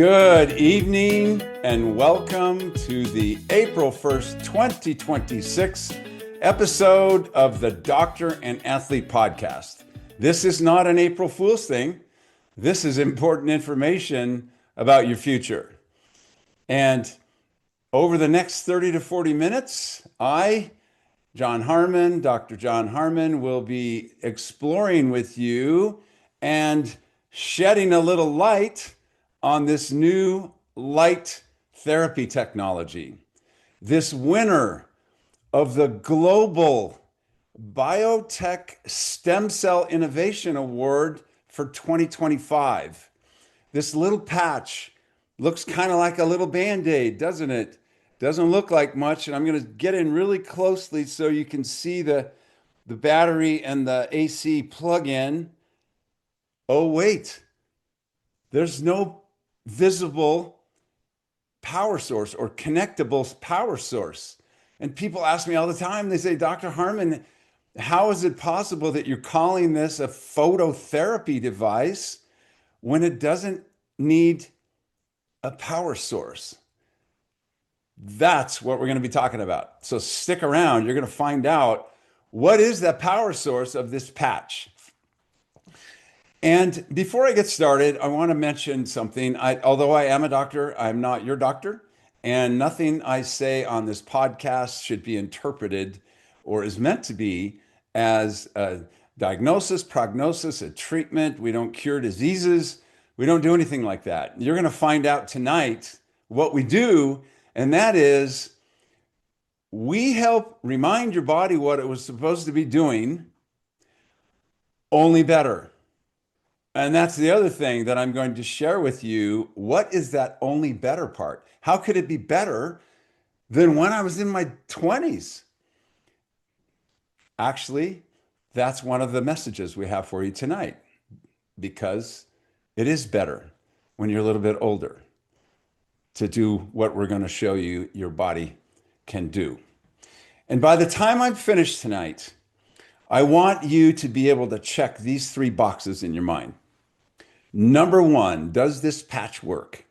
Good evening and welcome to the April 1st, 2026 episode of the Doctor and Athlete Podcast. This is not an April Fool's thing. This is important information about your future. And over the next 30 to 40 minutes, Jon Harmon, Dr. Jon Harmon, will be exploring with you and shedding a little light on this new light therapy technology. This winner of the Global Biotech Stem Cell Innovation Award for 2025. This little patch looks kind of like a little Band-Aid, doesn't it? Doesn't look like much, and I'm going to get in really closely so you can see the battery and the AC plug-in. Oh, wait. There's no visible power source or connectable power source. And people ask me all the time, they say, Dr. Harmon, how is it possible that you're calling this a phototherapy device when it doesn't need a power source? That's what we're going to be talking about. So stick around. You're going to find out what is the power source of this patch. And before I get started, I want to mention something. Although I am a doctor, I'm not your doctor, and nothing I say on this podcast should be interpreted or is meant to be as a diagnosis, prognosis, a treatment. We don't cure diseases. We don't do anything like that. You're going to find out tonight what we do, and that is we help remind your body what it was supposed to be doing, only better. And that's the other thing that I'm going to share with you. What is that only better part? How could it be better than when I was in my 20s? Actually, that's one of the messages we have for you tonight, because it is better when you're a little bit older to do what we're going to show you your body can do. And by the time I'm finished tonight, I want you to be able to check these three boxes in your mind. Number one, does this patch work?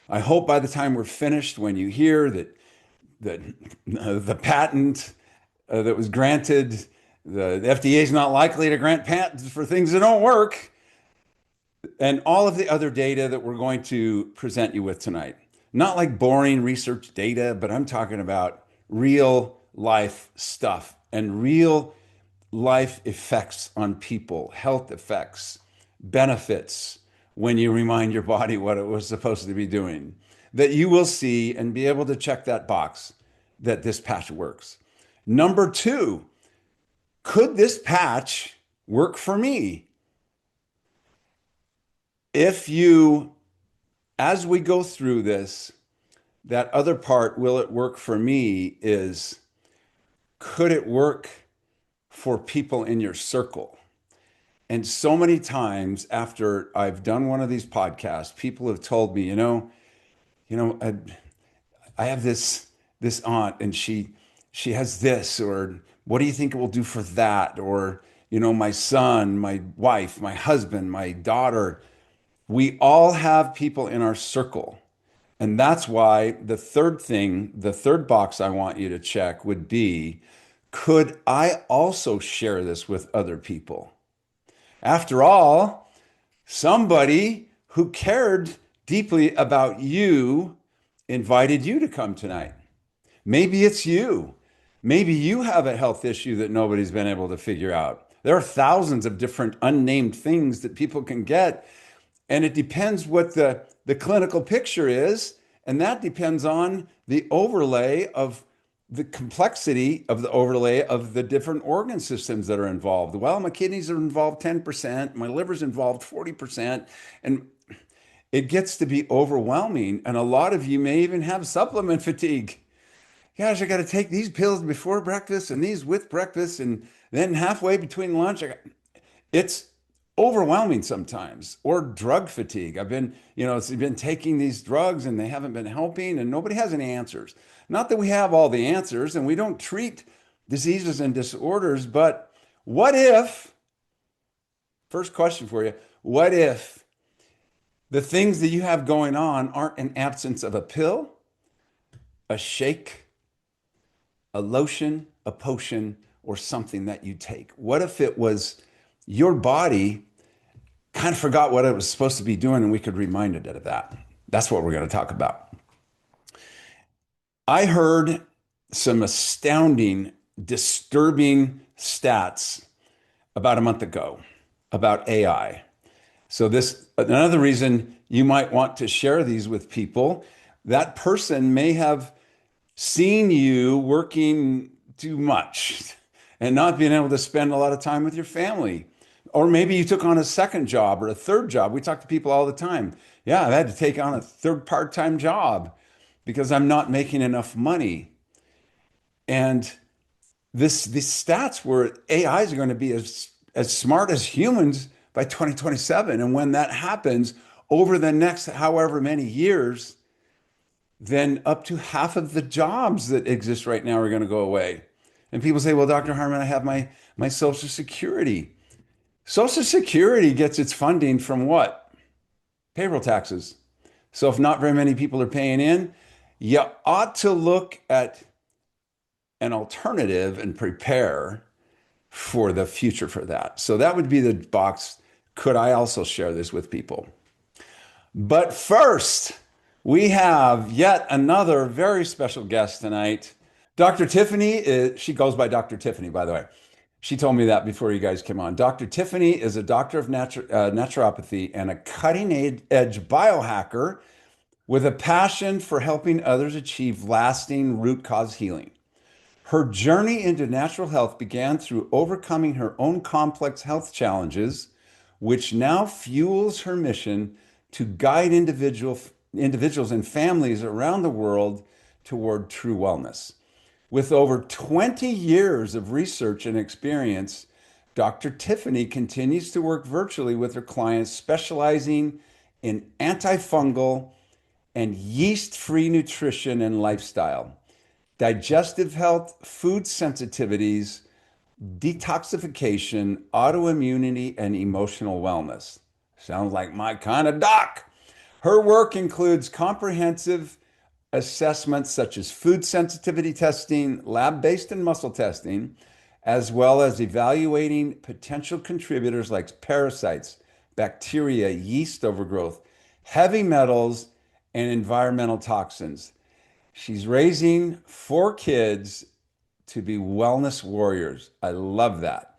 I hope by the time we're finished, when you hear that the patent that was granted, the FDA is not likely to grant patents for things that don't work, and all of the other data that we're going to present you with tonight. Not like boring research data, but I'm talking about real life stuff and real life effects on people, health effects, benefits, when you remind your body what it was supposed to be doing, that you will see and be able to check that box that this patch works. Number two, could this patch work for me? If you, as we go through this, that other part, will it work for me, is could it work for people in your circle? And so many times after I've done one of these podcasts, people have told me, I have this aunt and she has this, or what do you think it will do for that? Or, my son, my wife, my husband, my daughter. We all have people in our circle. And that's why the third box I want you to check would be, could I also share this with other people? After all, somebody who cared deeply about you invited you to come tonight. Maybe it's you. Maybe you have a health issue that nobody's been able to figure out. There are thousands of different unnamed things that people can get, and it depends what the clinical picture is, and that depends on the overlay of the complexity of the overlay of the different organ systems that are involved. Well, my kidneys are involved 10%, my liver's involved 40%, and it gets to be overwhelming. And a lot of you may even have supplement fatigue. Gosh, I got to take these pills before breakfast and these with breakfast, and then halfway between lunch, it's overwhelming sometimes. Or drug fatigue. I've been taking these drugs and they haven't been helping, and nobody has any answers. Not that we have all the answers, and we don't treat diseases and disorders, but what if, first question for you, what if The things that you have going on aren't an absence of a pill, a shake, a lotion, a potion, or something that you take. What if it was your body kind of forgot what it was supposed to be doing and we could remind it of that? That's what we're going to talk about. I heard some astounding, disturbing stats about a month ago about AI. So this another reason you might want to share these with people. That person may have seen you working too much and not being able to spend a lot of time with your family. Or maybe you took on a second job or a third job. We talk to people all the time. Yeah, I've had to take on a third part-time job because I'm not making enough money. And these stats where AIs are going to be as smart as humans by 2027. And when that happens over the next however many years, then up to half of the jobs that exist right now are going to go away. And people say, well, Dr. Harmon, I have my Social Security. Social Security gets its funding from what? Payroll taxes. So if not very many people are paying in, you ought to look at an alternative and prepare for the future for that. So that would be the box. Could I also share this with people? But first, we have yet another very special guest tonight. Dr. Tiffany, she goes by Dr. Tiffany, by the way. She told me that before you guys came on. Dr. Tiffany is a doctor of naturopathy and a cutting edge biohacker with a passion for helping others achieve lasting root cause healing. Her journey into natural health began through overcoming her own complex health challenges, which now fuels her mission to guide individuals and families around the world toward true wellness. With over 20 years of research and experience, Dr. Tiffany continues to work virtually with her clients, specializing in antifungal and yeast-free nutrition and lifestyle, digestive health, food sensitivities, detoxification, autoimmunity, and emotional wellness. Sounds like my kind of doc. Her work includes comprehensive assessments such as food sensitivity testing, lab-based and muscle testing, as well as evaluating potential contributors like parasites, bacteria, yeast overgrowth, heavy metals, and environmental toxins. She's raising 4 kids to be wellness warriors. I love that.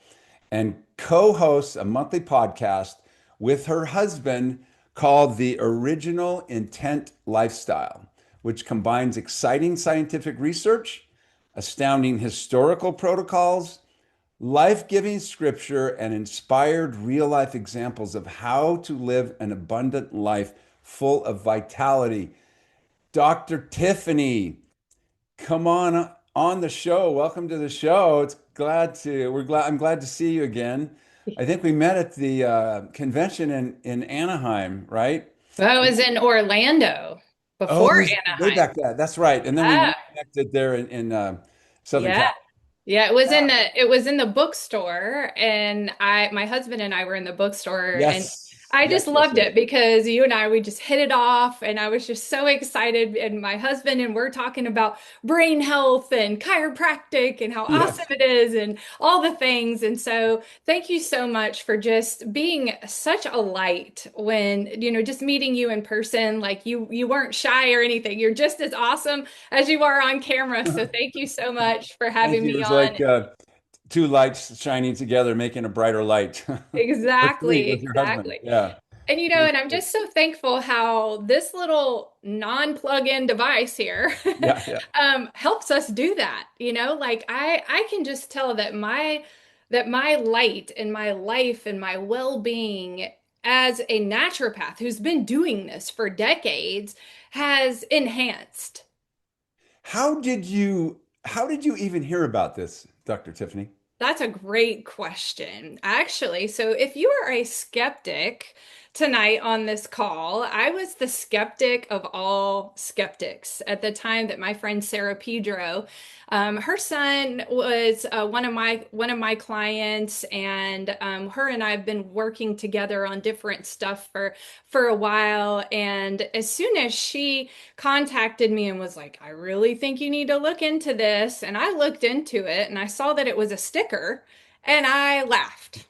And co-hosts a monthly podcast with her husband called The Original Intent Lifestyle, which combines exciting scientific research, astounding historical protocols, life-giving scripture, and inspired real-life examples of how to live an abundant life full of vitality. Dr. Tiffany, come on the show. Welcome to the show. I'm glad to see you again. I think we met at the convention in Anaheim, right? Well, it was in Orlando Oh, it before was way Anaheim. back then. That's right. And then we Ah, reconnected there in Southern yeah. Cal. Yeah, it was in the bookstore, and my husband and I were in the bookstore, and Yes, I just yes, yes, loved yes. it because you and we just hit it off, and I was just so excited. And my husband and we're talking about brain health and chiropractic and how awesome Yes. it is and all the things. And so thank you so much for just being such a light when, just meeting you in person, like you weren't shy or anything. You're just as awesome as you are on camera. So thank you so much for Thank having you. It me was on. like two lights shining together, making a brighter light. That's sweet Exactly, with your husband. exactly. Yeah. And I'm just so thankful how this little non-plug-in device here Yeah, yeah. helps us do that. Like I can just tell that my light and my life and my well-being as a naturopath who's been doing this for decades has enhanced. How did you even hear about this, Dr. Tiffany? That's a great question, actually. So, if you are a skeptic, tonight on this call. I was the skeptic of all skeptics at the time that my friend Sarah Pedro, her son was one of my clients, and her and I have been working together on different stuff for a while. And as soon as she contacted me and was like, "I really think you need to look into this," and I looked into it and I saw that it was a sticker, and I laughed.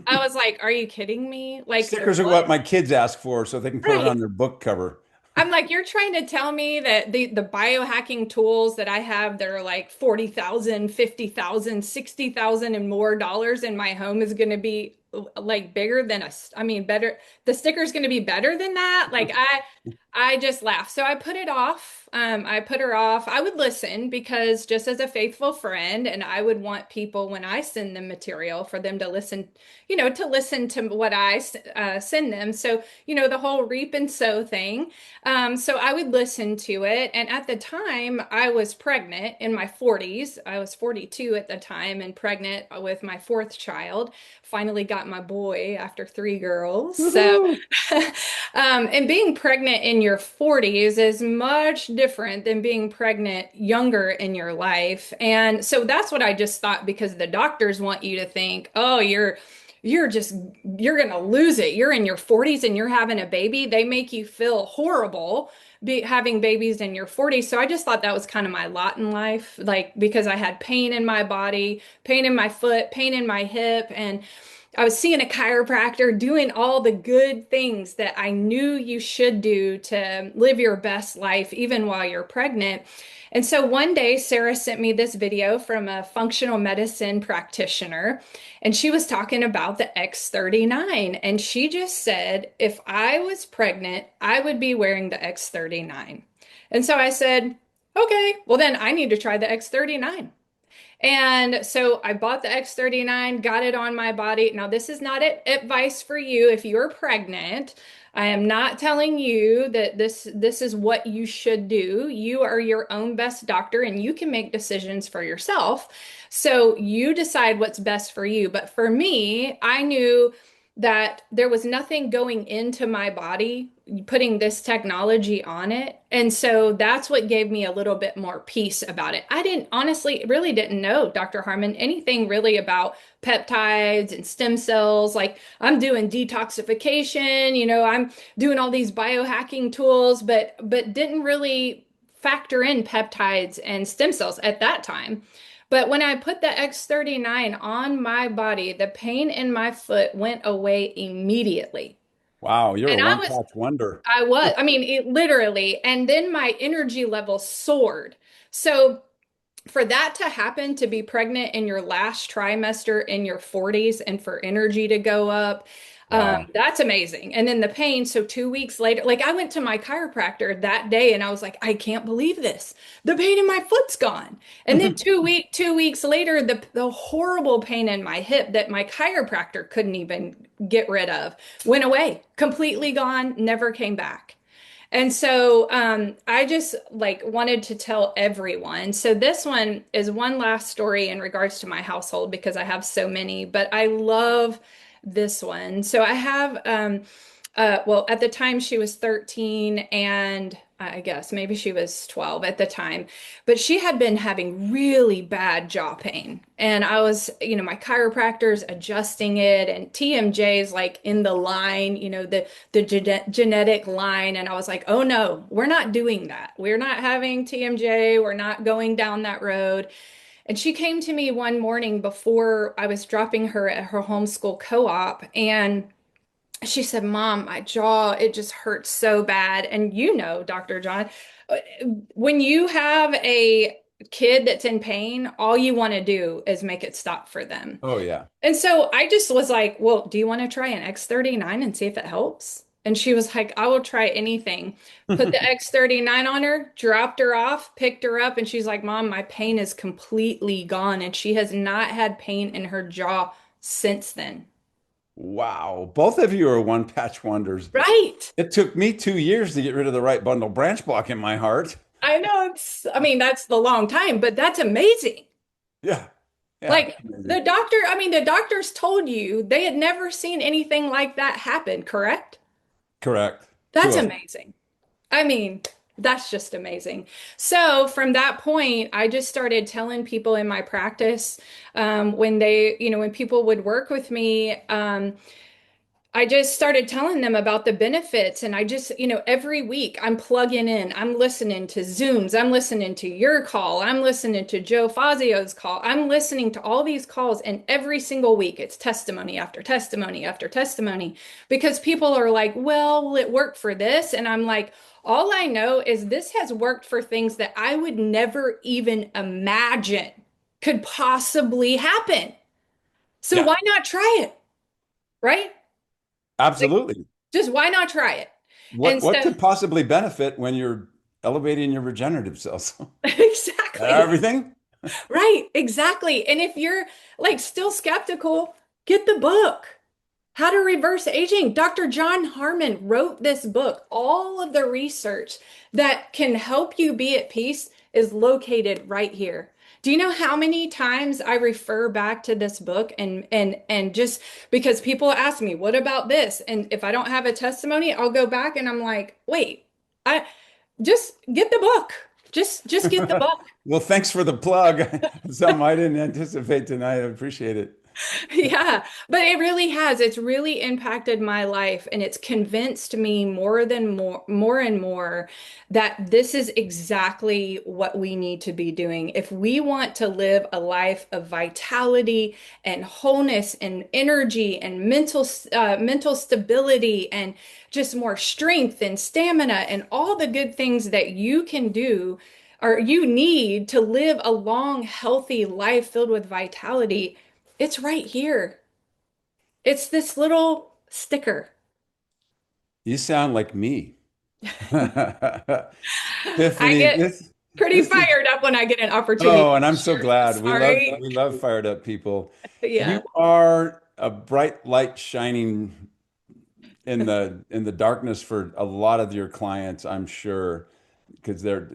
I was like, "Are you kidding me? Like, Stickers are what what?" my kids ask for so they can put it Right. on their book cover. I'm like, "You're trying to tell me that the biohacking tools that I have that are like 40,000, 50,000, 60,000 and more dollars in my home is going to be like bigger than I mean, better, the sticker's going to be better than that?" Like, I just laughed. So I put it off. I put her off. I would listen because just as a faithful friend, and I would want people when I send them material for them to listen, to listen to what I send them. So, the whole reap and sow thing. So I would listen to it. And at the time, I was pregnant in my 40s. I was 42 at the time and pregnant with my fourth child. Finally got my boy after three girls. So, Woohoo! and being pregnant in your 40s is much different than being pregnant younger in your life. And so that's what I just thought, because the doctors want you to think, "Oh, you're going to lose it. You're in your 40s and you're having a baby." They make you feel horrible having babies in your 40s. So I just thought that was kind of my lot in life, like, because I had pain in my body, pain in my foot, pain in my hip, and I was seeing a chiropractor, doing all the good things that I knew you should do to live your best life, even while you're pregnant. And so one day, Sarah sent me this video from a functional medicine practitioner, and she was talking about the X39. And she just said, if I was pregnant, I would be wearing the X39. And so I said, "Okay, well, then I need to try the X39." And so I bought the X39, got it on my body. Now, this is not advice for you if you're pregnant. I am not telling you that this is what you should do. You are your own best doctor and you can make decisions for yourself. So you decide what's best for you. But for me, I knew that there was nothing going into my body putting this technology on it. And so that's what gave me a little bit more peace about it. I didn't honestly really didn't know, Dr. Harmon, anything really about peptides and stem cells. Like, I'm doing detoxification, I'm doing all these biohacking tools, but didn't really factor in peptides and stem cells at that time. But when I put the X39 on my body, the pain in my foot went away immediately. Wow, you're And a one-patch wonder. I mean, it literally, and then my energy level soared. So for that to happen, to be pregnant in your last trimester in your 40s and for energy to go up, Wow. that's amazing. And then the pain. So 2 weeks later, like, I went to my chiropractor that day and I was like, "I can't believe this. The pain in my foot's gone." And then 2 weeks later, the horrible pain in my hip that my chiropractor couldn't even get rid of went away, completely gone, never came back. And so I just like wanted to tell everyone. So this one is one last story in regards to my household because I have so many, but I love this one. So I have well, at the time she was 13, and I guess maybe she was 12 at the time, but she had been having really bad jaw pain. And I was, my chiropractor's adjusting it, and TMJ's like in the line, the genetic line. And I was like, "Oh no, we're not doing that. We're not having TMJ. We're not going down that road." And she came to me one morning before I was dropping her at her homeschool co-op, and she said, "Mom, my jaw, it just hurts so bad." And Dr. John, when you have a kid that's in pain, all you want to do is make it stop for them. Oh yeah. And so I just was like, "Well, do you want to try an X39 and see if it helps?" And she was like, "I will try anything." Put the X39 on her, dropped her off, picked her up, and she's like, "Mom, my pain is completely gone." And she has not had pain in her jaw since then. Wow. Both of you are one-patch wonders. Right. It took me 2 years to get rid of the right bundle branch block in my heart. I know I mean, that's the long time, but that's amazing. Yeah. Yeah. Like, Amazing. the doctors told you they had never seen anything like that happen, correct? Correct. That's 2 of them. amazing. I mean, that's just amazing. So from that point, I just started telling people in my practice when when people would work with me, I just started telling them about the benefits. And I just, every week I'm plugging in, I'm listening to Zooms, I'm listening to your call, I'm listening to Joe Fazio's call, I'm listening to all these calls. And every single week it's testimony after testimony after testimony because people are like, well, will it work for this? And I'm like, all I know is this has worked for things that I would never even imagine could possibly happen. So Yeah, why not try it? Right? absolutely. Just why not try it? And What so, could possibly benefit when you're elevating your regenerative cells? exactly. Everything? Right, exactly. And if you're like still skeptical, get the book. How to Reverse Aging. Dr. Jon Harmon wrote this book. All of the research that can help you be at peace is located right here. Do you know how many times I refer back to this book and just because people ask me, what about this? And if I don't have a testimony, I'll go back and I'm like, wait, I just get the book. Just get the book. Well, thanks for the plug. Something I didn't anticipate tonight. I appreciate it. Yeah, but it really has. It's really impacted my life and it's convinced me more and more that this is exactly what we need to be doing. If we want to live a life of vitality and wholeness and energy and mental stability and just more strength and stamina and all the good things that you can do or you need to live a long, healthy life filled with vitality, it's right here. It's this little sticker. You sound like me. I Tiffany, get this pretty this is fired up when I get an opportunity oh, and to I'm so share. glad. Sorry. We love fired up people. You Yeah. are a bright light shining in the darkness for a lot of your clients, I'm sure, because they're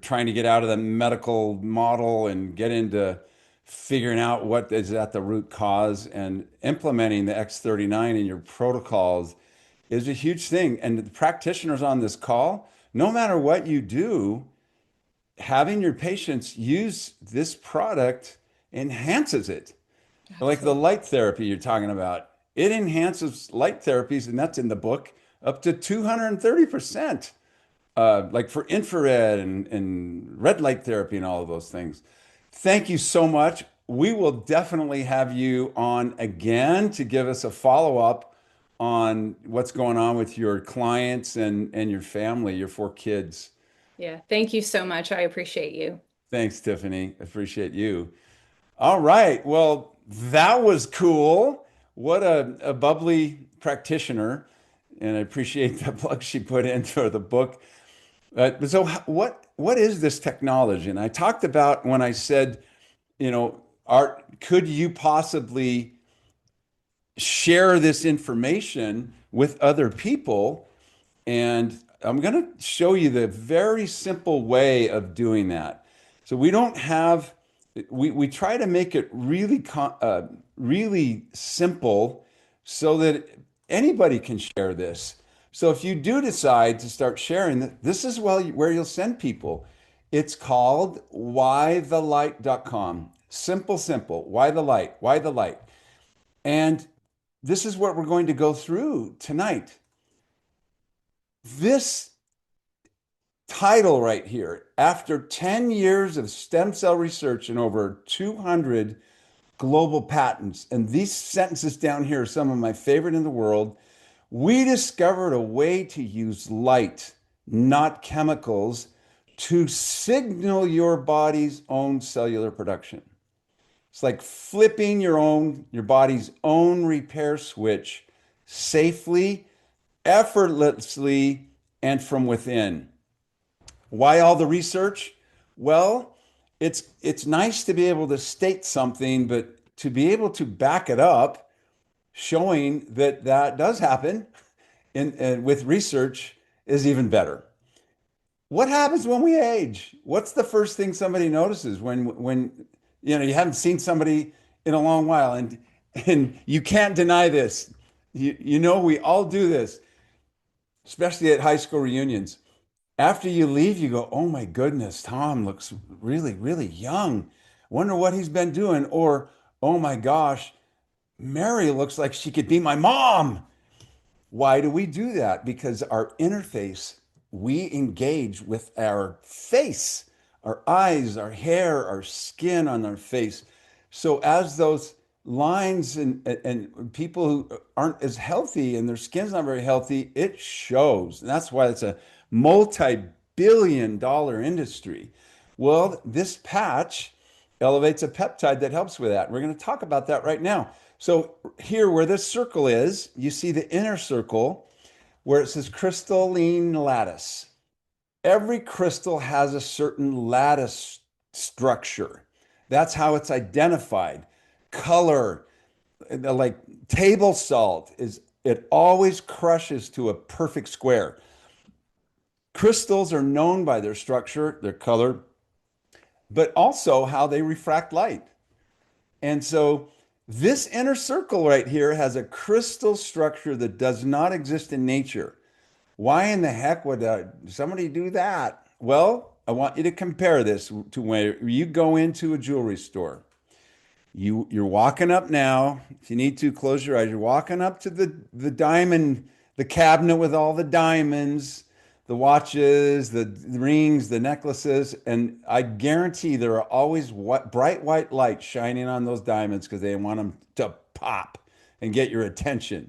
trying to get out of the medical model and get into figuring out what is at the root cause and implementing the X39 in your protocols is a huge thing. And the practitioners on this call, no matter what you do, having your patients use this product enhances it. Like the Absolutely. light therapy you're talking about, it enhances light therapies, and that's in the book, up to 230%. Like for infrared and red light therapy and all of those things. Thank you so much. We will definitely have you on again to give us a follow-up on what's going on with your clients and your family, your 4 kids. Yeah. Thank you so much. I appreciate you. Thanks, Tiffany. Appreciate you. All right. Well, that was cool. What a bubbly practitioner. And I appreciate the plug she put in for the book. So what is this technology? And I talked about when I said, Art, could you possibly share this information with other people? And I'm going to show you the very simple way of doing that. So we don't have, we try to make it really simple so that anybody can share this. So if you do decide to start sharing, this is where you'll send people. It's called whythelight.com. Simple, why the light, why the light. And this is what we're going to go through tonight. This title right here, after 10 years of stem cell research and over 200 global patents, and these sentences down here are some of my favorite in the world, we discovered a way to use light, not chemicals, to signal your body's own cellular production. It's like flipping your body's own repair switch safely, effortlessly, and from within. Why all the research? Well, it's nice to be able to state something, but to be able to back it up, showing that that does happen with research is even better. What happens when we age? What's the first thing somebody notices when you haven't seen somebody in a long while and you can't deny this. We all do this. especially at high school reunions. After you leave, you go, oh my goodness, Tom looks really, really young. Wonder what he's been doing. Or, oh my gosh, Mary looks like she could be my mom. Why do we do that? Because our interface, we engage with our face, our eyes, our hair, our skin on our face. So as those lines and people who aren't as healthy and their skin's not very healthy, it shows. And that's why it's a multi-billion-dollar industry. Well, this patch elevates a peptide that helps with that. We're going to talk about that right now. So here where this circle is, you see the inner circle where it says crystalline lattice. Every crystal has a certain lattice structure. That's how it's identified. Color, like table salt, is it always crushes to a perfect square. Crystals are known by their structure, their color, but also how they refract light. And so this inner circle right here has a crystal structure that does not exist in nature. Why in the heck would somebody do that? Well, I want you to compare this to where you go into a jewelry store. You're walking up now. If you need to, close your eyes. You're walking up to the diamond, the cabinet with all the diamonds, the watches, the rings, the necklaces, and I guarantee there are always bright white lights shining on those diamonds because they want them to pop and get your attention.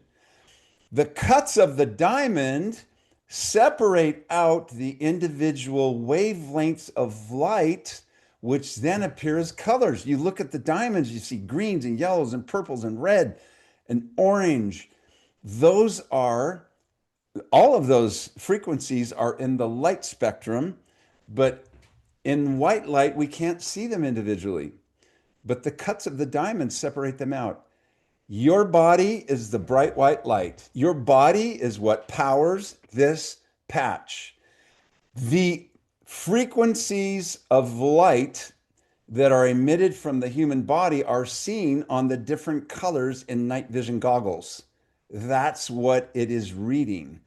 The cuts of the diamond separate out the individual wavelengths of light, which then appear as colors. You look at the diamonds, you see greens and yellows and purples and red and orange. Those are, all of those frequencies are in the light spectrum, but in white light, we can't see them individually. But the cuts of the diamonds separate them out. Your body is the bright white light. Your body is what powers this patch. The frequencies of light that are emitted from the human body are seen on the different colors in night vision goggles. That's what it is reading.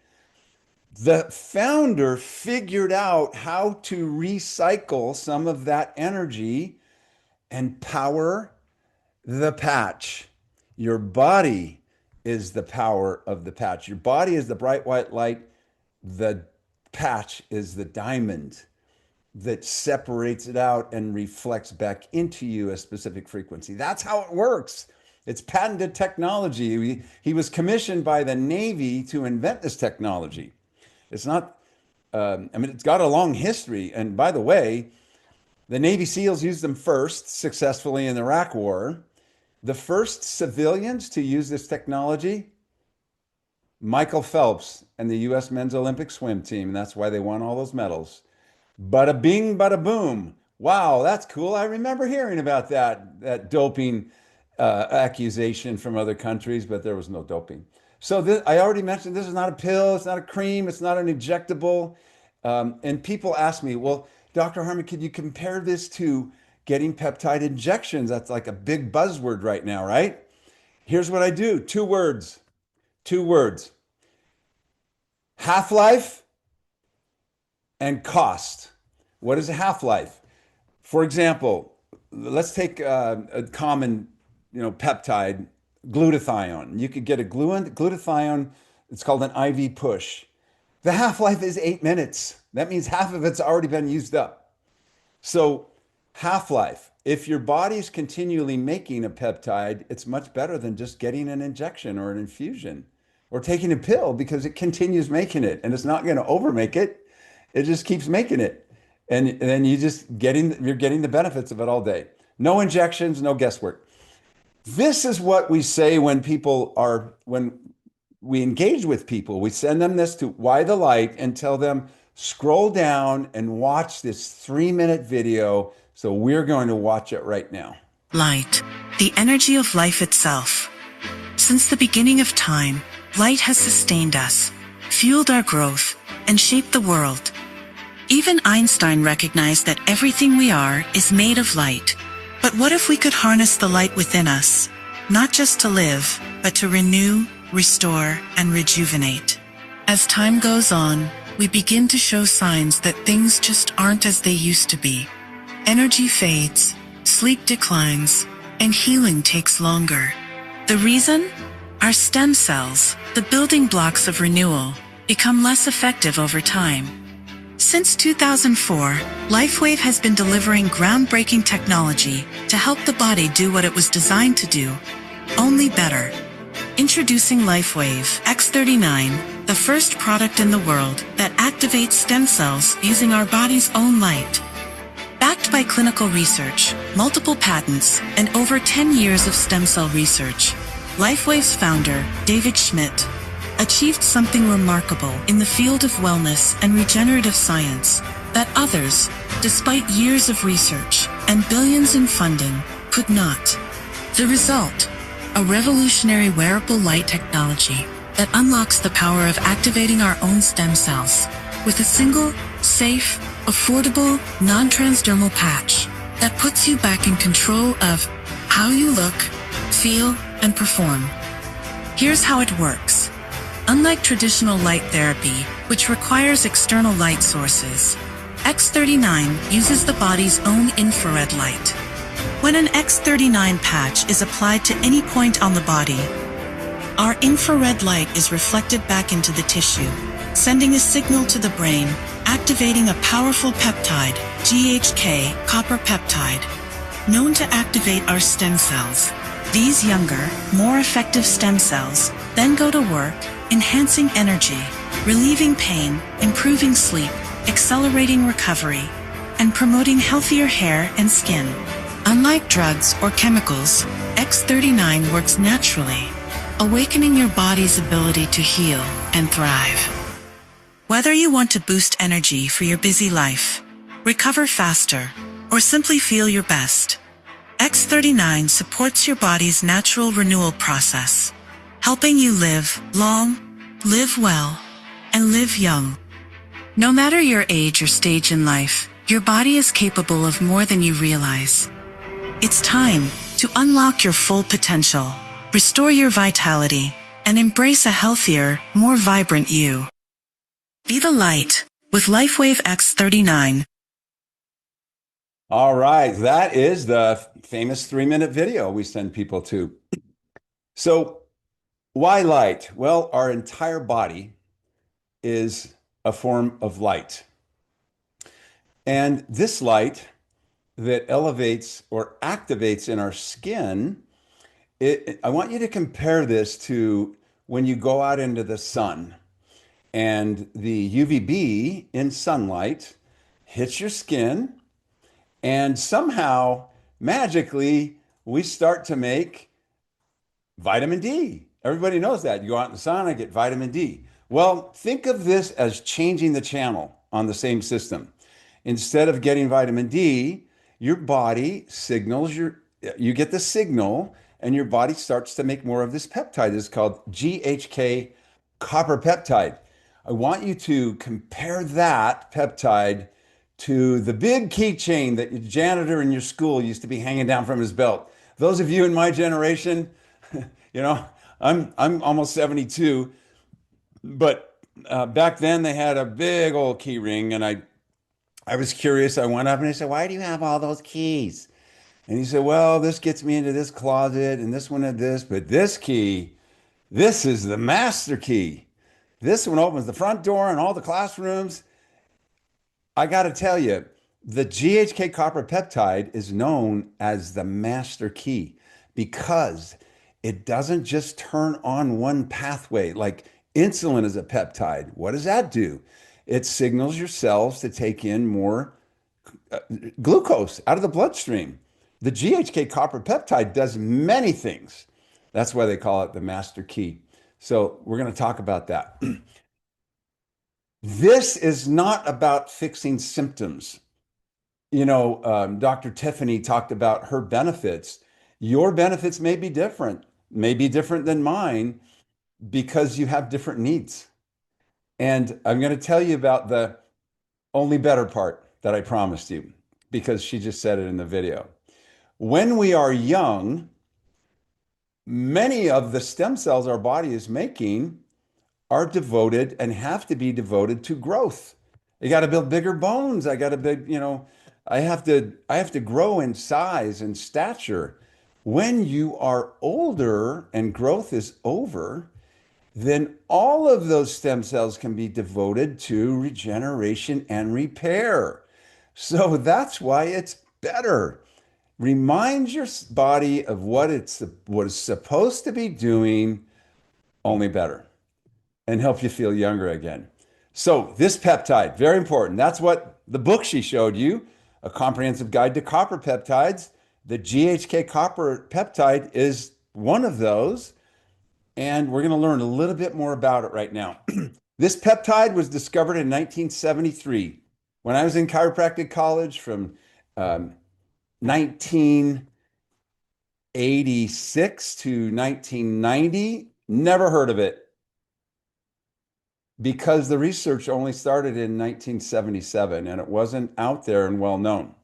The founder figured out how to recycle some of that energy and power the patch. Your body is the power of the patch. Your body is the bright white light. The patch is the diamond that separates it out and reflects back into you a specific frequency. That's how it works. It's patented technology. He was commissioned by the Navy to invent this technology. It's not, it's got a long history. And by the way, the Navy SEALs used them first successfully in the Iraq War. The first civilians to use this technology, Michael Phelps and the U.S. men's Olympic swim team. And that's why they won all those medals. Bada bing, bada boom. Wow, that's cool. I remember hearing about that doping accusation from other countries, but there was no doping. So I already mentioned this is not a pill, it's not a cream, it's not an injectable. And people ask me, well, Dr. Harmon, could you compare this to getting peptide injections? That's like a big buzzword right now, right? Here's what I do. Two words. Half-life and cost. What is a half-life? For example, let's take a common, peptide, glutathione. You could get a glutathione. It's called an IV push. The half-life is 8 minutes. That means half of it's already been used up. So half-life, if your body's continually making a peptide, it's much better than just getting an injection or an infusion or taking a pill because it continues making it and it's not going to overmake it. It just keeps making it. And then you're getting the benefits of it all day. No injections, no guesswork. This is what we say when we engage with people. We send them this to Why the Light and tell them, scroll down and watch this 3-minute video. So we're going to watch it right now. Light, the energy of life itself. Since the beginning of time, light has sustained us, fueled our growth, and shaped the world. Even Einstein recognized that everything we are is made of light. But what if we could harness the light within us, not just to live, but to renew, restore, and rejuvenate? As time goes on, we begin to show signs that things just aren't as they used to be. Energy fades, sleep declines, and healing takes longer. The reason? Our stem cells, the building blocks of renewal, become less effective over time. Since 2004, LifeWave has been delivering groundbreaking technology to help the body do what it was designed to do, only better. Introducing LifeWave X39, the first product in the world that activates stem cells using our body's own light. Backed by clinical research, multiple patents, and over 10 years of stem cell research, LifeWave's founder, David Schmidt, achieved something remarkable in the field of wellness and regenerative science that others, despite years of research and billions in funding, could not. The result? A revolutionary wearable light technology that unlocks the power of activating our own stem cells with a single, safe, affordable, non-transdermal patch that puts you back in control of how you look, feel, and perform. Here's how it works. Unlike traditional light therapy, which requires external light sources, X39 uses the body's own infrared light. When an X39 patch is applied to any point on the body, our infrared light is reflected back into the tissue, sending a signal to the brain, activating a powerful peptide, GHK copper peptide, known to activate our stem cells. These younger, more effective stem cells then go to work, enhancing energy, relieving pain, improving sleep, accelerating recovery, and promoting healthier hair and skin. Unlike drugs or chemicals, X39 works naturally, awakening your body's ability to heal and thrive. Whether you want to boost energy for your busy life, recover faster, or simply feel your best, X39 supports your body's natural renewal process, helping you live long, live well, and live young. No matter your age or stage in life, your body is capable of more than you realize. It's time to unlock your full potential, restore your vitality, and embrace a healthier, more vibrant you. Be the light with LifeWave X39. All right, that is the famous 3-minute video we send people to. So, why light? Well, our entire body is a form of light. And this light that elevates or activates in our skin, I want you to compare this to when you go out into the sun and the UVB in sunlight hits your skin, and somehow, magically, we start to make vitamin D. Everybody knows that. You go out in the sun and get vitamin D. Well, think of this as changing the channel on the same system. Instead of getting vitamin D, your body signals you get the signal, and your body starts to make more of this peptide. It's called GHK copper peptide. I want you to compare that peptide to the big keychain that your janitor in your school used to be hanging down from his belt. Those of you in my generation, I'm almost 72, but back then they had a big old key ring, and I was curious. I went up and I said, "Why do you have all those keys?" And he said, "Well, this gets me into this closet and this one and this, but this key, this is the master key. This one opens the front door and all the classrooms." I got to tell you, the GHK copper peptide is known as the master key because it doesn't just turn on one pathway. Like insulin is a peptide. What does that do? It signals your cells to take in more glucose out of the bloodstream. The GHK copper peptide does many things. That's why they call it the master key. So we're going to talk about that. This is not about fixing symptoms. Dr. Tiffany talked about her benefits. Your benefits may be different than mine because you have different needs. And I'm going to tell you about the only better part that I promised you because she just said it in the video. When we are young, many of the stem cells our body is making are devoted and have to be devoted to growth. You got to build bigger bones. I got to build, I have to grow in size and stature. When you are older and growth is over, then all of those stem cells can be devoted to regeneration and repair. So that's why it's better. Remind your body of what it's supposed to be doing, only better, and help you feel younger again. So this peptide, very important. That's what the book she showed you, A Comprehensive Guide to Copper Peptides. The GHK copper peptide is one of those, and we're going to learn a little bit more about it right now. This peptide was discovered in 1973 when I was in chiropractic college from 1986 to 1990. Never heard of it because the research only started in 1977 and it wasn't out there and well known.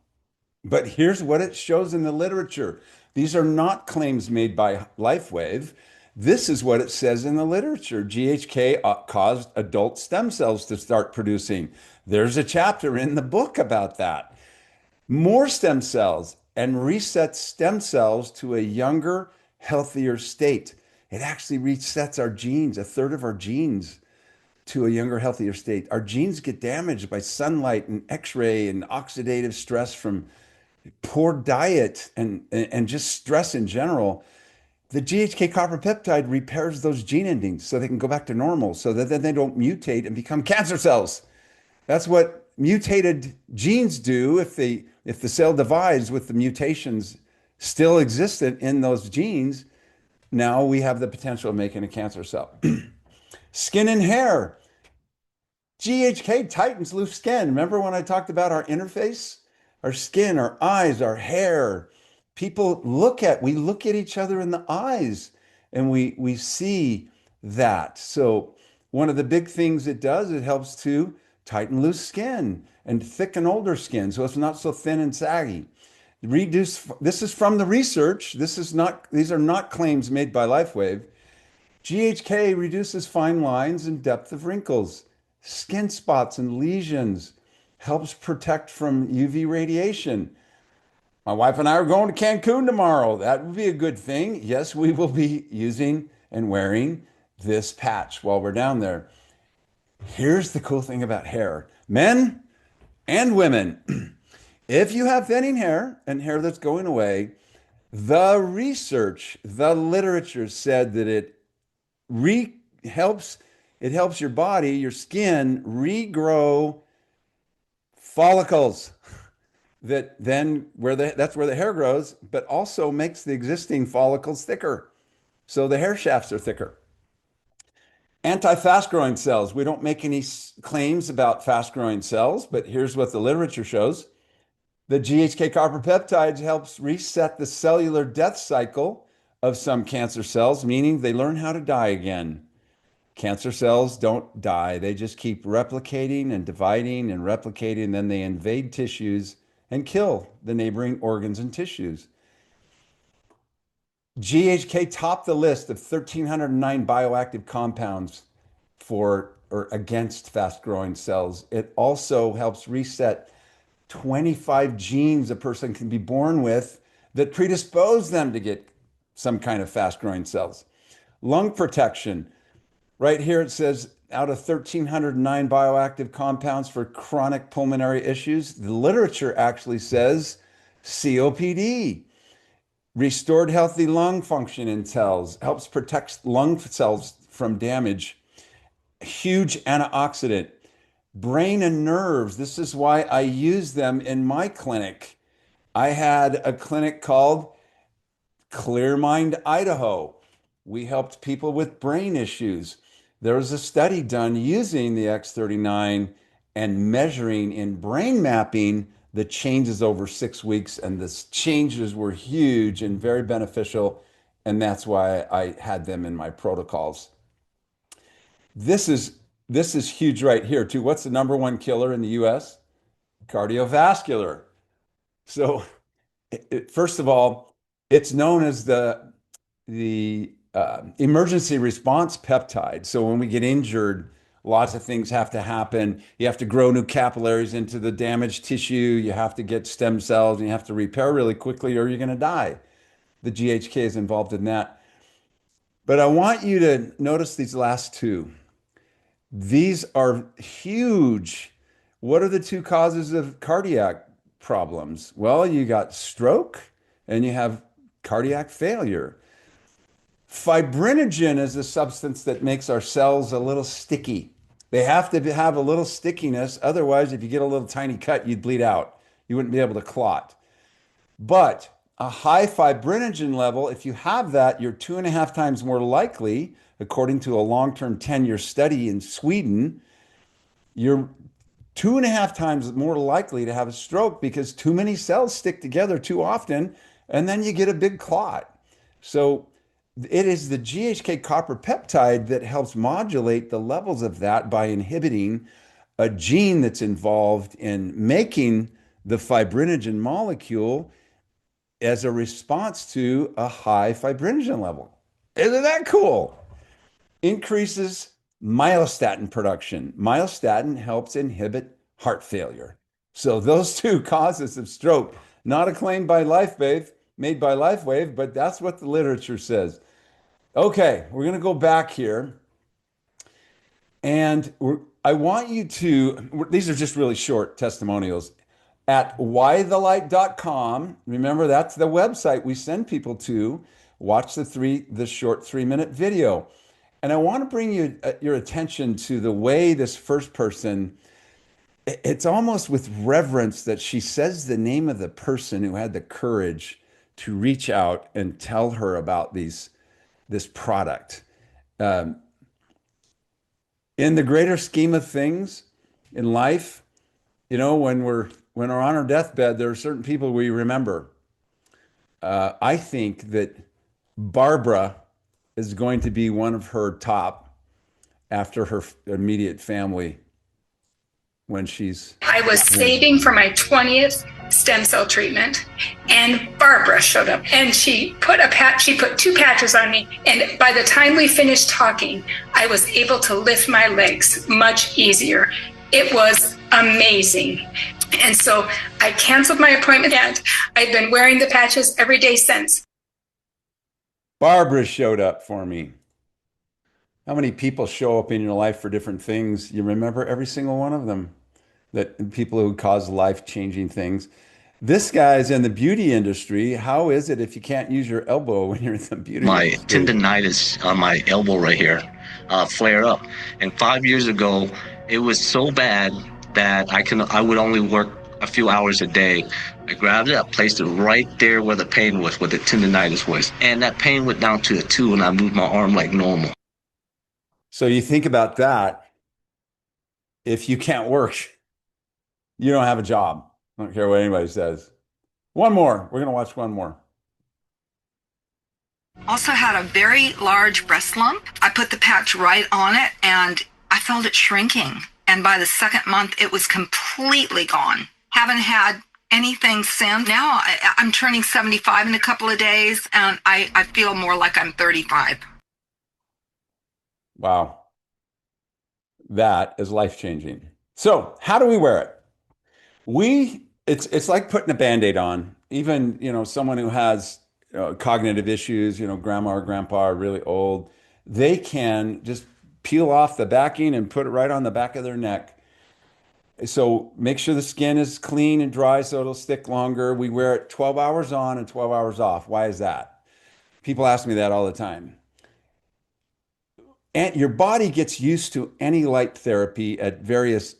But here's what it shows in the literature. These are not claims made by LifeWave. This is what it says in the literature. GHK caused adult stem cells to start producing. There's a chapter in the book about that. More stem cells and resets stem cells to a younger, healthier state. It actually resets our genes, a third of our genes, to a younger, healthier state. Our genes get damaged by sunlight and X-ray and oxidative stress from poor diet and just stress in general. The GHK copper peptide repairs those gene endings so they can go back to normal, so that then they don't mutate and become cancer cells. That's what mutated genes do if the cell divides with the mutations still existent in those genes. Now we have the potential of making a cancer cell. Skin and hair. GHK tightens loose skin. Remember when I talked about our interface? Our skin, our eyes, our hair. We look at each other in the eyes and we see that. So one of the big things it does, it helps to tighten loose skin and thicken older skin so it's not so thin and saggy. This is from the research. These are not claims made by LifeWave. GHK reduces fine lines and depth of wrinkles, skin spots and lesions, helps protect from UV radiation. My wife and I are going to Cancun tomorrow. That would be a good thing. Yes, we will be using and wearing this patch while we're down there. Here's the cool thing about hair, men and women. If you have thinning hair and hair that's going away, the research, the literature said that re helps it helps your body, your skin regrow follicles that then that's where the hair grows, but also makes the existing follicles thicker. So the hair shafts are thicker. Anti-fast growing cells. We don't make any claims about fast growing cells, but here's what the literature shows. The GHK copper peptides helps reset the cellular death cycle of some cancer cells, meaning they learn how to die again. Cancer cells don't die. They just keep replicating and dividing and replicating. Then they invade tissues and kill the neighboring organs and tissues. GHK topped the list of 1,309 bioactive compounds for or against fast growing cells. It also helps reset 25 genes a person can be born with that predispose them to get some kind of fast growing cells. Lung protection. Right here it says out of 1,309 bioactive compounds for chronic pulmonary issues, the literature actually says COPD. Restored healthy lung function in cells, helps protect lung cells from damage. Huge antioxidant. Brain and nerves. This is why I use them in my clinic. I had a clinic called Clear Mind Idaho. We helped people with brain issues. There was a study done using the X39 and measuring in brain mapping the changes over 6 weeks, and the changes were huge and very beneficial, and that's why I had them in my protocols. This is huge right here too. What's the number one killer in the US? Cardiovascular. So first of all, it's known as the emergency response peptide. So when we get injured, lots of things have to happen. You have to grow new capillaries into the damaged tissue. You have to get stem cells and you have to repair really quickly or you're going to die. The GHK is involved in that. But I want you to notice these last two. These are huge. What are the two causes of cardiac problems? Well, you got stroke and you have cardiac failure. Fibrinogen is a substance that makes our cells a little sticky. They have to have a little stickiness. Otherwise, if you get a little tiny cut, you'd bleed out. You wouldn't be able to clot. But a high fibrinogen level, if you have that, you're 2.5 times more likely, according to a long-term 10-year study in Sweden, you're 2.5 times more likely to have a stroke because too many cells stick together too often, and then you get a big clot. So it is the GHK copper peptide that helps modulate the levels of that by inhibiting a gene that's involved in making the fibrinogen molecule as a response to a high fibrinogen level. Isn't that cool? Increases myostatin production. Myostatin helps inhibit heart failure. So those two causes of stroke, not a claim by LifeWave, made by LifeWave, but that's what the literature says. Okay, we're going to go back here. And I want you to, these are just really short testimonials. At whythelight.com, remember that's the website we send people to. Watch the short 3-minute video. And I want to bring your attention to the way this first person, it's almost with reverence that she says the name of the person who had the courage to reach out and tell her about this product. In the greater scheme of things in life, when we're on our deathbed, there are certain people we remember. I think that Barbara is going to be one of her top after her immediate family when she's. I was saving for my 20th stem cell treatment, and Barbara showed up, and she put two patches on me, and by the time we finished talking, I was able to lift my legs much easier. It was amazing. And so I canceled my appointment, and I've been wearing the patches every day since. Barbara showed up for me. How many people show up in your life for different things? You remember every single one of them, that people who cause life-changing things. This guy's in the beauty industry. How is it if you can't use your elbow when you're in the beauty industry? My tendonitis on my elbow right here flared up. And 5 years ago, it was so bad that I would only work a few hours a day. I grabbed it, I placed it right there where the pain was, where the tendonitis was. And that pain went down to a 2 and I moved my arm like normal. So you think about that. If you can't work, you don't have a job. I don't care what anybody says. One more. We're going to watch one more. Also had a very large breast lump. I put the patch right on it and I felt it shrinking. And by the second month, it was completely gone. Haven't had anything since. Now I'm turning 75 in a couple of days and I feel more like I'm 35. Wow. That is life-changing. So how do we wear it? It's like putting a Band-Aid on. Even, someone who has cognitive issues, grandma or grandpa are really old, they can just peel off the backing and put it right on the back of their neck. So make sure the skin is clean and dry so it'll stick longer. We wear it 12 hours on and 12 hours off. Why is that? People ask me that all the time. And your body gets used to any light therapy at various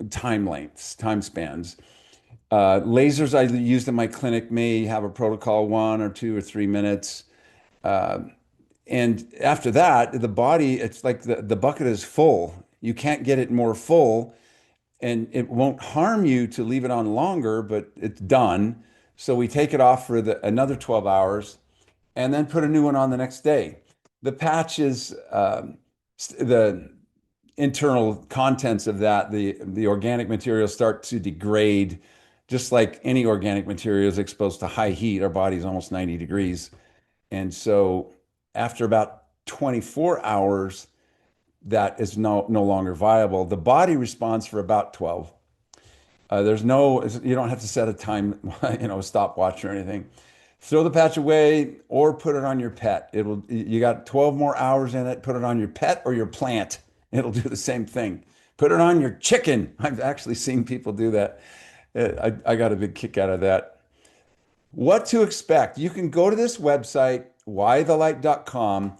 time lengths, time spans. Lasers I used in my clinic may have a protocol 1 or 2 or 3 minutes. And after that, the body, it's like the bucket is full. You can't get it more full, and it won't harm you to leave it on longer, but it's done. So we take it off for another 12 hours and then put a new one on the next day. The patch is the internal contents of that, the organic materials start to degrade, just like any organic material is exposed to high heat. Our body's almost 90 degrees. And so after about 24 hours, that is no longer viable. The body responds for about 12. There's no, you don't have to set a time, stopwatch or anything. Throw the patch away or put it on your pet. You got 12 more hours in it, put it on your pet or your plant. It'll do the same thing. Put it on your chicken. I've actually seen people do that. I got a big kick out of that. What to expect? You can go to this website, whythelight.com.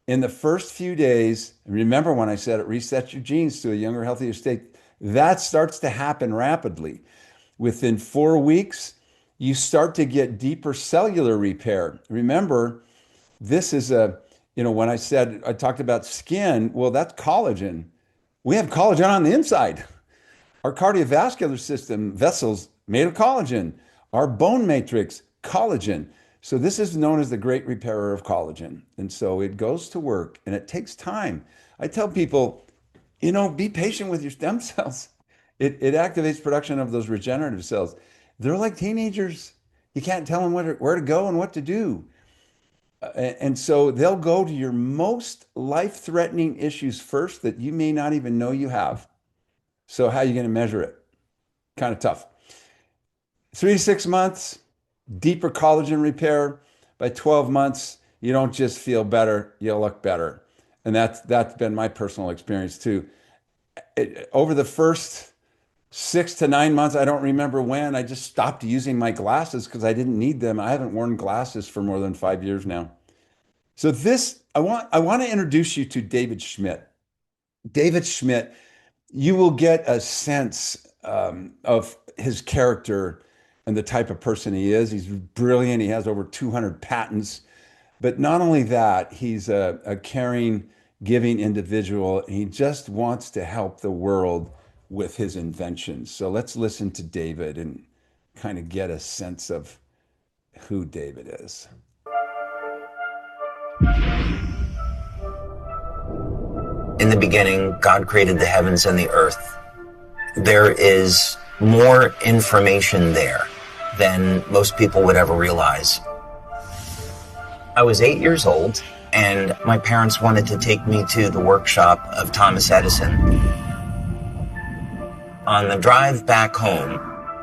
In the first few days, remember when I said it resets your genes to a younger, healthier state, that starts to happen rapidly. Within 4 weeks, you start to get deeper cellular repair. Remember, this is when I talked about skin, well, that's collagen. We have collagen on the inside. Our cardiovascular system, vessels made of collagen. Our bone matrix, collagen. So this is known as the great repairer of collagen. And so it goes to work and it takes time. I tell people, be patient with your stem cells. It activates production of those regenerative cells. They're like teenagers. You can't tell them where to go and what to do. And so they'll go to your most life-threatening issues first that you may not even know you have. So how are you going to measure it? Kind of tough. 3 to 6 months, deeper collagen repair. By 12 months, you don't just feel better, you look better. And that's been my personal experience too. Over the first 6 to 9 months, I don't remember when, I just stopped using my glasses because I didn't need them. I haven't worn glasses for more than 5 years now. So I want to introduce you to David Schmidt. David Schmidt, you will get a sense of his character and the type of person he is. He's brilliant. He has over 200 patents. But not only that, he's a caring, giving individual. He just wants to help the world with his inventions. So let's listen to David and kind of get a sense of who David is. In the beginning, God created the heavens and the earth. There is more information there than most people would ever realize. I was 8 years old, and my parents wanted to take me to the workshop of Thomas Edison. On the drive back home,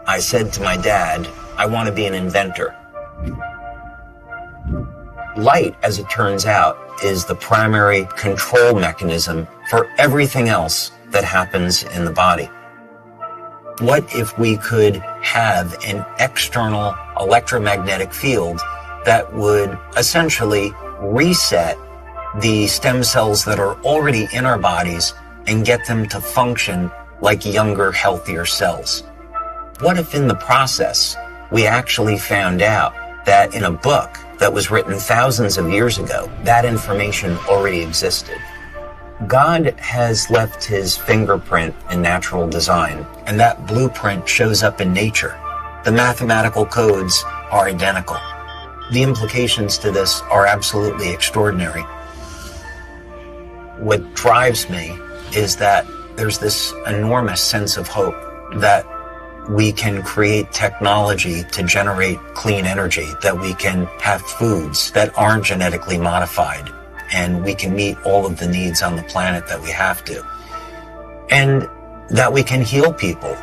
I said to my dad, I want to be an inventor. Light, as it turns out, is the primary control mechanism for everything else that happens in the body. What if we could have an external electromagnetic field that would essentially reset the stem cells that are already in our bodies and get them to function like younger, healthier cells? What if in the process we actually found out that in a book that was written thousands of years ago, that information already existed? God has left his fingerprint in natural design, and that blueprint shows up in nature. The mathematical codes are identical. The implications to this are absolutely extraordinary. What drives me is that there's this enormous sense of hope that we can create technology to generate clean energy, that we can have foods that aren't genetically modified, and we can meet all of the needs on the planet that we have to, and that we can heal people.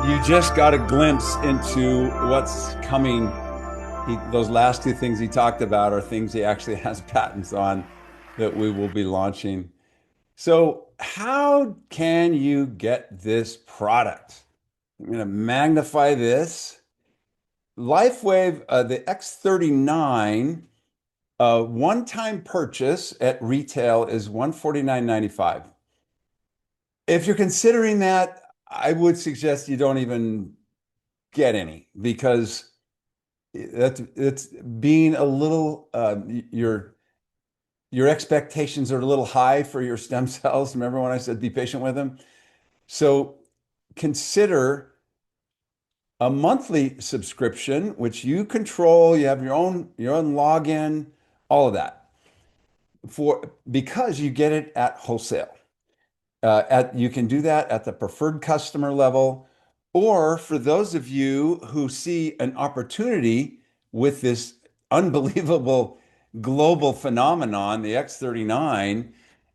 You just got a glimpse into what's coming. Those last two things he talked about are things he actually has patents on that we will be launching. So how can you get this product? I'm going to magnify this. LifeWave, the X39, one-time purchase at retail is $149.95. If you're considering that, I would suggest you don't even get any, because it's being a little, your expectations are a little high for your stem cells. Remember when I said be patient with them? So consider a monthly subscription, which you control. You have your own login, all of that, because you get it at wholesale. You can do that at the preferred customer level, or for those of you who see an opportunity with this unbelievable global phenomenon, the X39,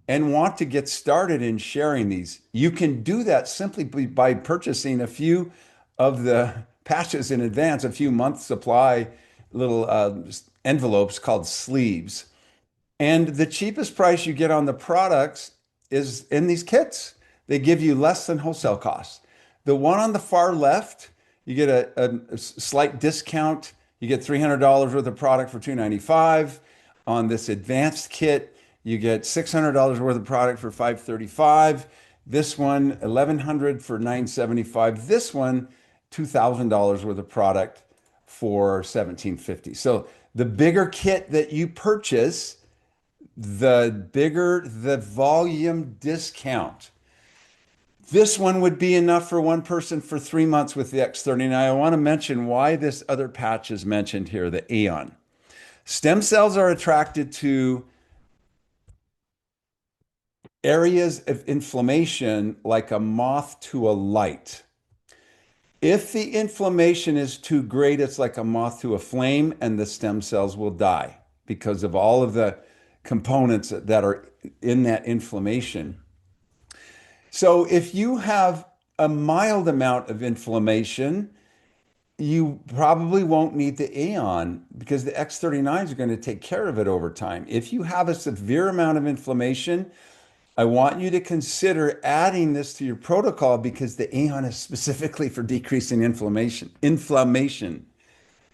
and want to get started in sharing these, you can do that simply by purchasing a few of the patches in advance, a few months supply, little envelopes called sleeves. And the cheapest price you get on the products is in these kits. They give you less than wholesale costs. The one on the far left, you get a slight discount. You get $300 worth of product for $295. On this advanced kit, you get $600 worth of product for $535. This one, $1,100 for $975. This one, $2,000 worth of product for $1,750. So the bigger kit that you purchase, the bigger the volume discount. This one would be enough for one person for 3 months with the X39. I want to mention why this other patch is mentioned here, the Aeon. Stem cells are attracted to areas of inflammation like a moth to a light. If the inflammation is too great, it's like a moth to a flame, and the stem cells will die because of all of the components that are in that inflammation. So if you have a mild amount of inflammation, you probably won't need the Aeon because the X39s are going to take care of it over time. If you have a severe amount of inflammation, I want you to consider adding this to your protocol because the Aeon is specifically for decreasing inflammation.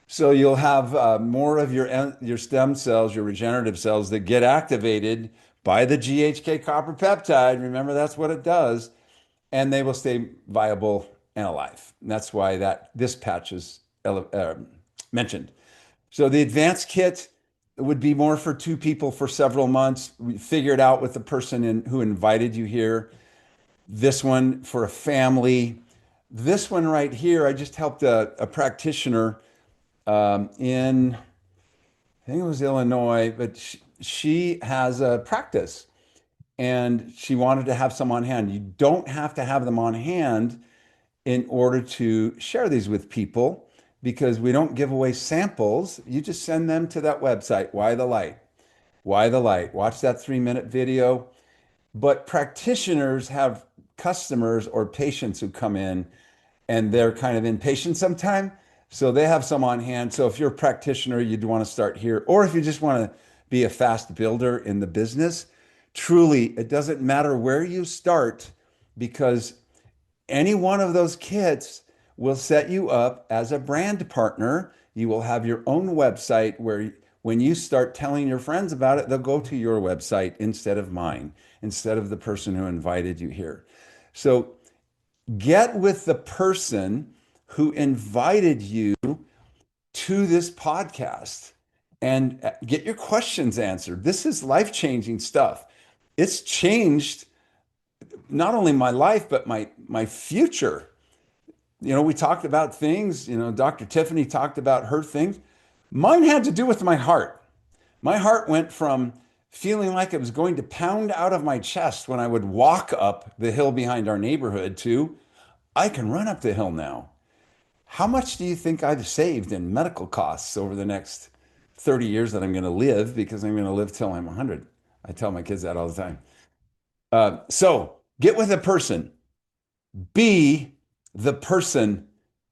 So you'll have more of your stem cells, your regenerative cells that get activated by the GHK copper peptide. Remember, that's what it does. And they will stay viable and alive. And that's why this patch is mentioned. So the advanced kit would be more for two people for several months. We figure it out with the person who invited you here. This one for a family. This one right here, I just helped a practitioner in, I think it was Illinois, but she has a practice and she wanted to have some on hand. You don't have to have them on hand in order to share these with people because we don't give away samples. You just send them to that website, Why the Light. Why the Light. Watch that 3-minute video. But practitioners have customers or patients who come in and they're kind of impatient sometimes. So they have some on hand. So if you're a practitioner, you'd want to start here. Or if you just want to be a fast builder in the business, truly, it doesn't matter where you start because any one of those kits will set you up as a brand partner. You will have your own website where when you start telling your friends about it, they'll go to your website instead of mine, instead of the person who invited you here. So get with the person who invited you to this podcast and get your questions answered. This is life-changing stuff. It's changed not only my life, but my future. We talked about things, Dr. Tiffany talked about her things. Mine had to do with my heart. My heart went from feeling like it was going to pound out of my chest when I would walk up the hill behind our neighborhood to, I can run up the hill now. How much do you think I've saved in medical costs over the next 30 years that I'm going to live because I'm going to live till I'm 100? I tell my kids that all the time. So get with a person. Be the person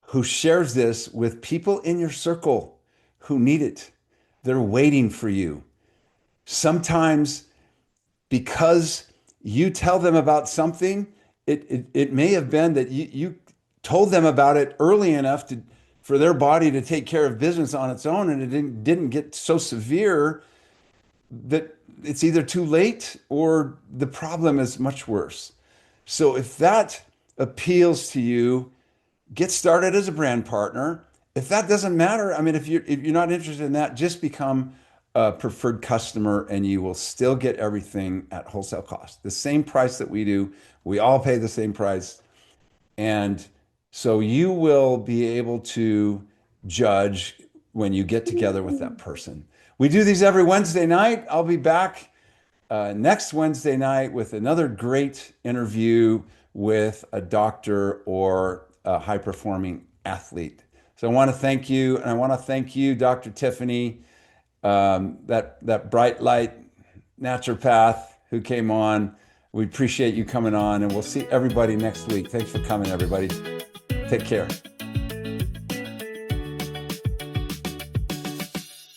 who shares this with people in your circle who need it. They're waiting for you. Sometimes because you tell them about something, it may have been that you told them about it early enough for their body to take care of business on its own, and it didn't get so severe that it's either too late or the problem is much worse. So if that appeals to you, get started as a brand partner. If that doesn't matter, I mean, if you're not interested in that, just become a preferred customer and you will still get everything at wholesale cost. The same price that we do. We all pay the same price. And so you will be able to judge when you get together with that person. We do these every Wednesday night. I'll be back next Wednesday night with another great interview with a doctor or a high-performing athlete. So I want to thank you, and I want to thank you, Dr. Tiffany, that bright light naturopath who came on. We appreciate you coming on, and we'll see everybody next week. Thanks for coming, everybody. Take care.